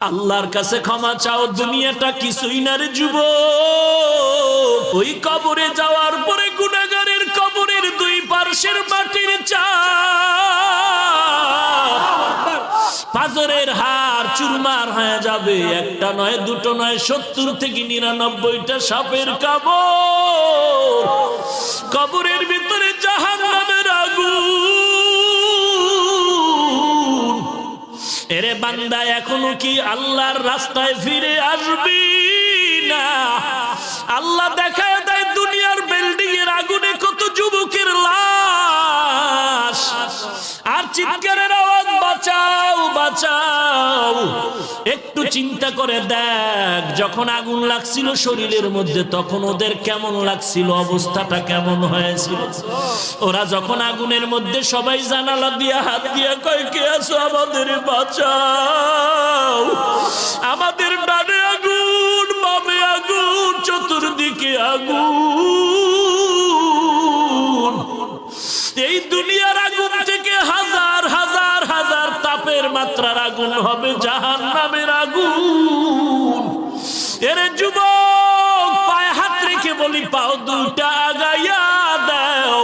আল্লাহর কাছে ক্ষমা চাও, দুনিয়াটা কিছুই না রে যুবক। ওই কবরে যাওয়ার পরে গুনাহগারের কবরের দুই পার্শ্বের মাটির চাপ পাজরের হাড় চুরমার হয়ে যাবে। একটা নয়, দুটো নয়, 70 থেকে 99টা সাপের কামড়। কবরের ভিতরে জাহান্নামের আগুন। এরে বান্দা, এখনো কি আল্লাহর রাস্তায় ফিরে আসবি না? আল্লাহ দেখায় দেয় দুনিয়ার বিল্ডিং এর আগুনে কত যুবকের লাশ, আর চিৎকারের আওয়াজ, বাঁচাও বাঁচাও। একটু চিন্তা করে দেখ, যখন আগুন লাগছিল শরীরের মধ্যে তখন ওদের কেমন লাগছিল, অবস্থাটা কেমন হয়েছিল। ওরা যখন আগুনের মধ্যে সবাই জানালা দিয়া হাত দিয়া কয়, কে আছো, আমাদের বাঁচাও। আমাদের ডানে আগুন, বামে আগুন, চতুর্দিকে আগুন। এই দুনিয়ার আগুন থেকে হাজার হাজার হাজার তাপের মাত্রার আগুন হবে জাহান্নামের আগুন। এরে যুবক, পায়ে হাত রেখে বলি, পাও দুইটা আগাইয়া দাও।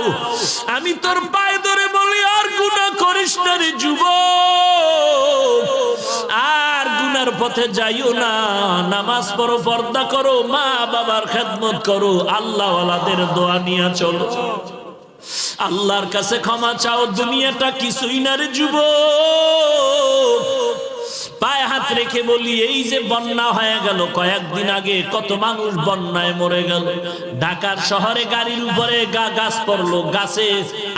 আমি তোর পায়ে ধরে বলি, আর গুনাহ করিস না রে যুবক, আর গুনার পথে যাইও না। নামাজ পড়ো, পর্দা করো, মা বাবার খেদমত করো, আল্লাহ ওয়ালাদের দোয়া নিয়ে চলো। আল্লাহর কাছে ক্ষমা চাও, দুনিয়াটা কিছুই না রে যুবক। পায়ে হাত রেখে বলি, এই যে বন্যা হয়ে গেল কয়েকদিন আগে, কত মানুষ বন্যায় মরে গেল। ঢাকার শহরে গাড়ির উপরে গাছ পড়লো, গাছে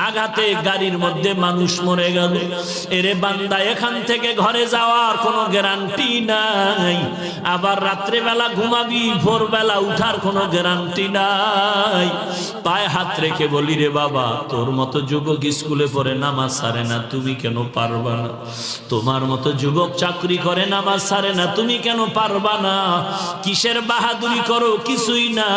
আঘাতে গাড়ির মধ্যে মানুষ মরে গেল। এরে বান্দা, এখান থেকে ঘরে যাওয়ার কোনো গ্যারান্টি নাই। আবার রাত্রে বেলা ঘুমাবি, ভোরবেলা উঠার কোনো গ্যারান্টি নাই। পায়ে হাত রেখে বলি, রে বাবা, তোর মতো যুবক স্কুলে পড়ে নামাজ ছাড়ে না, তুমি কেন পারবা না? তোমার মতো যুবক চাকরি করে নামাজ ছাড়ে না, তুমি কেন পারবা না? কিসের বাহাদুরি করো? কিছুই না।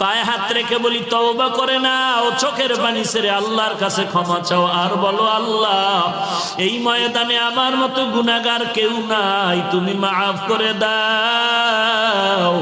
পায়ে হাত রেখে বলি, তওবা করে নাও, চোখের পানি ছেড়ে আল্লাহর কাছে ক্ষমা চাও, আর বলো, আল্লাহ, এই ময়দানে আমার মতো গুনাহগার কেউ নাই, তুমি মাফ করে দাও।